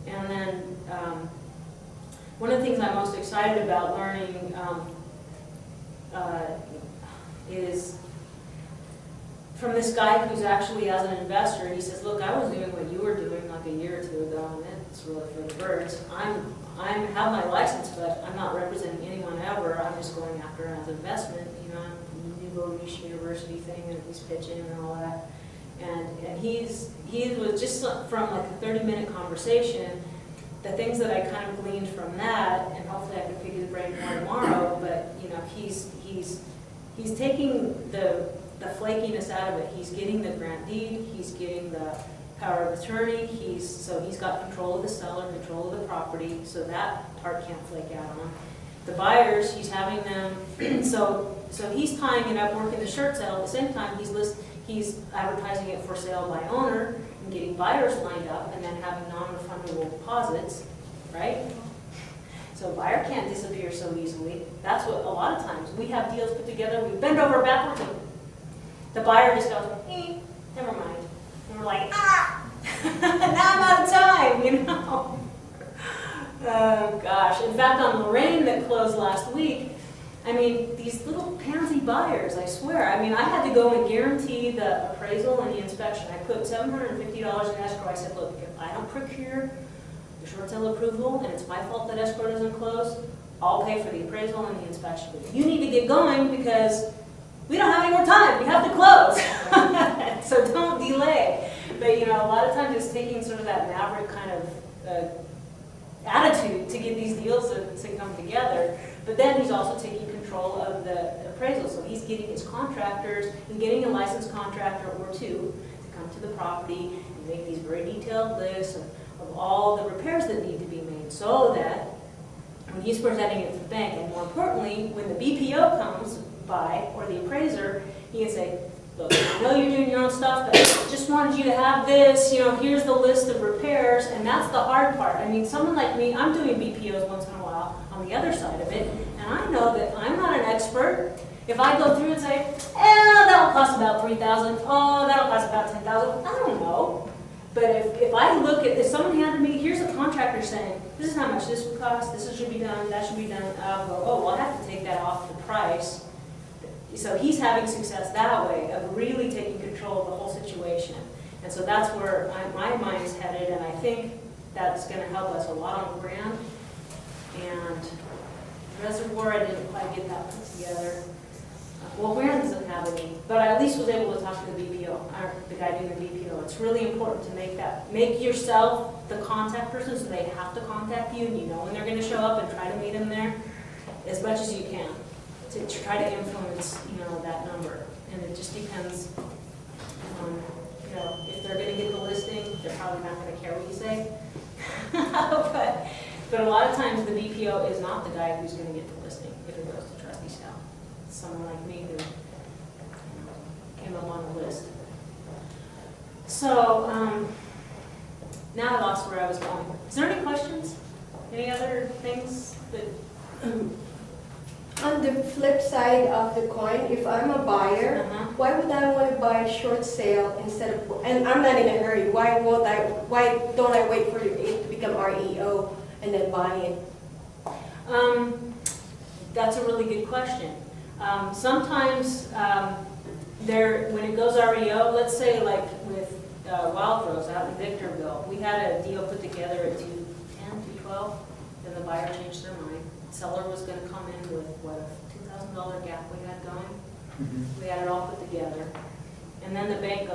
And then one of the things I'm most excited about learning is from this guy who's actually, as an investor, he says, look, I was doing what you were doing like a year or two ago, and it's really for the birds. I have my license, but I'm not representing anyone ever. I'm just going after it as an investment, you know, New Niche University thing, and he's pitching and all that. And he was just from like a 30-minute conversation, the things that I kind of gleaned from that, and hopefully I can pick his brain more tomorrow, but you know, he's taking the flakiness out of it. He's getting the grant deed, he's getting the power of attorney, so he's got control of the seller, control of the property, so that part can't flake out on him. The buyers, he's having them, so he's tying it up, working the short sale, at the same time he's advertising it for sale by owner and getting buyers lined up and then having non-refundable deposits, right? So a buyer can't disappear so easily. That's what a lot of times, we have deals put together, we bend over backwards and the buyer just goes, never mind. And we're like, now I'm out of time, you know? Oh gosh, in fact on Lorraine that closed last week, I mean, these little pansy buyers, I swear. I mean, I had to go and guarantee the appraisal and the inspection. I put $750 in escrow. I said, look, if I don't procure the short sale approval and it's my fault that escrow doesn't close, I'll pay for the appraisal and the inspection. But you need to get going because we don't have any more time. We have to close. So don't delay. But, you know, a lot of times it's taking sort of that maverick kind of attitude to get these deals to come together. But then he's also taking control of the appraisal. So he's getting his contractors, and getting a licensed contractor or two to come to the property and make these very detailed lists of all the repairs that need to be made so that when he's presenting it to the bank, and more importantly, when the BPO comes by, or the appraiser, he can say, look, I know you're doing your own stuff, but I just wanted you to have this, you know, here's the list of repairs, and that's the hard part. I mean, someone like me, I'm doing BPOs once in a while on the other side of it, and I know that I'm not an expert. If I go through and say, that'll cost about $3,000, oh, that'll cost about $10,000, I don't know. But if I look at, if someone handed me, here's a contractor saying, this is how much this would cost, this should be done, that should be done, I'll go, oh, well, I have to take that off the price. So he's having success that way, of really taking control of the whole situation. And so that's where my mind is headed, and I think that's going to help us a lot on Grand. And Reservoir, I didn't quite get that put together. Well, Grand doesn't have any, but I at least was able to talk to the BPO, or the guy doing the BPO. It's really important to make yourself the contact person, so they have to contact you, and you know when they're going to show up, and try to meet them there as much as you can. To try to influence, you know, that number. And it just depends on, you know, if they're going to get the listing, they're probably not going to care what you say. but a lot of times the BPO is not the guy who's going to get the listing if it goes to trustee sale. It's someone like me who, you know, came up on the list. So now I lost where I was going. Is there any questions? Any other things that... On the flip side of the coin, if I'm a buyer, why would I want to buy a short sale instead of, and I'm not in a hurry, why don't I wait for it to become REO and then buy it? That's a really good question. Sometimes when it goes REO, let's say like with Wild Rose out in Victorville, we had a deal put together at 210, 212, then the buyer changed their mind. Seller was going to come in with what, a $2,000 gap we had going. We had it all put together, and then the bank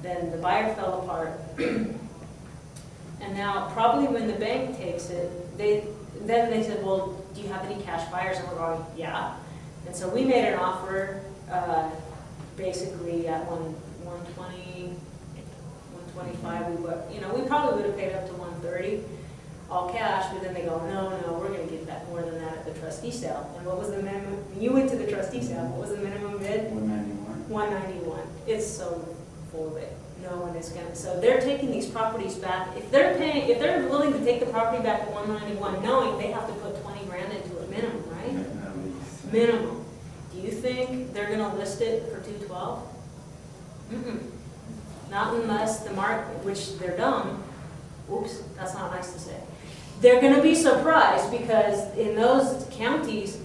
then the buyer fell apart. And now probably when the bank takes it, they said, well, do you have any cash buyers? And we're going, yeah. And so we made an offer, basically at 120, 125. We probably would have paid up to 130. All cash, but then they go, no, we're going to get that more than that at the trustee sale. And what was the minimum? When you went to the trustee sale, what was the minimum bid? 191. 191. It's so full of it. No one is going to. So they're taking these properties back. If they're willing to take the property back at 191, knowing they have to put 20 grand into it minimum, right? At least. Minimum. Do you think they're going to list it for 212? Not unless the market, which they're dumb, Oops, that's not nice to say. They're gonna be surprised because in those counties,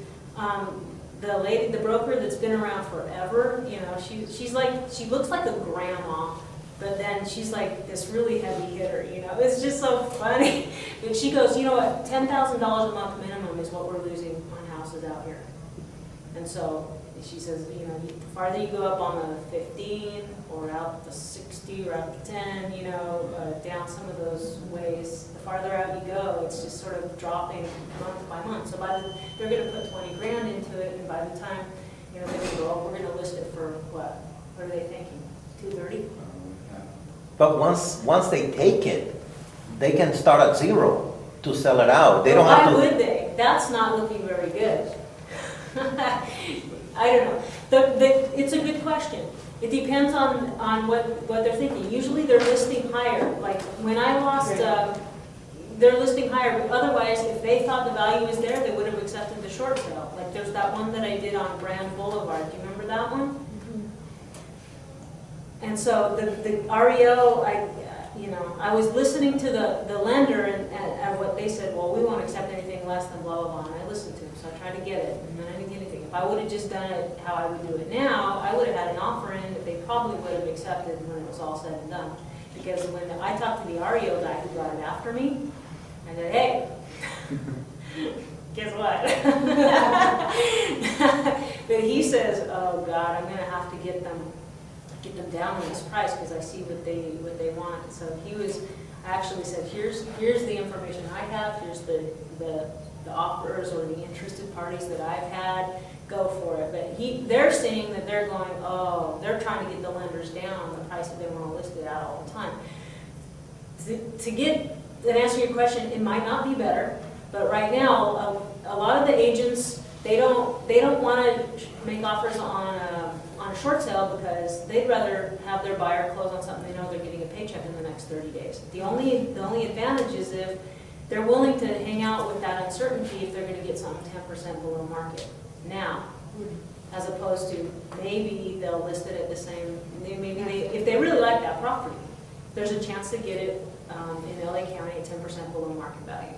the lady, the broker that's been around forever, you know, she's like, she looks like a grandma, but then she's like this really heavy hitter, you know, it's just so funny. But she goes, you know what, $10,000 a month minimum is what we're losing on houses out here. And so she says, you know, the farther you go up on the 15 or out the 60 or out the 10, you know, down some of those ways, the farther out you go, it's just sort of dropping month by month. So they're going to put 20 grand into it, and by the time, you know, they go, oh, we're going to list it for what? What are they thinking? 230? But once they take it, they can start at zero to sell it out. They don't Why have to. would they? That's not looking very good. I don't know. It's a good question. It depends on what they're thinking. Usually they're listing higher. Like when I lost, they're listing higher. But otherwise, if they thought the value was there, they would have accepted the short sale. Like there's that one that I did on Grand Boulevard. Do you remember that one? Mm-hmm. And so the REO, I was listening to the lender and what they said. Well, we won't accept anything less than blah blah blah. And I listened to them, so I tried to get it, and then I didn't get anything. If I would have just done it how I would do it now, I would have had an offer in that they probably would have accepted when it was all said and done. Because when I talked to the REO guy who brought it after me, I said, hey, guess what? But he says, oh God, I'm going to have to get them down on this price because I see what they want. So I actually said, here's the information I have, here's the offers or the interested parties that I've had, go for it. But they're saying that they're going, oh, they're trying to get the lenders down on the price that they want to list it at all the time. To get an answer to your question, it might not be better, but right now, a lot of the agents, they don't want to make offers on a short sale because they'd rather have their buyer close on something they know they're getting a paycheck in the next 30 days. The only advantage is if they're willing to hang out with that uncertainty if they're going to get something 10% below market now, as opposed to maybe they'll list it at the same, if they really like that property, there's a chance to get it in LA County at 10% below market value.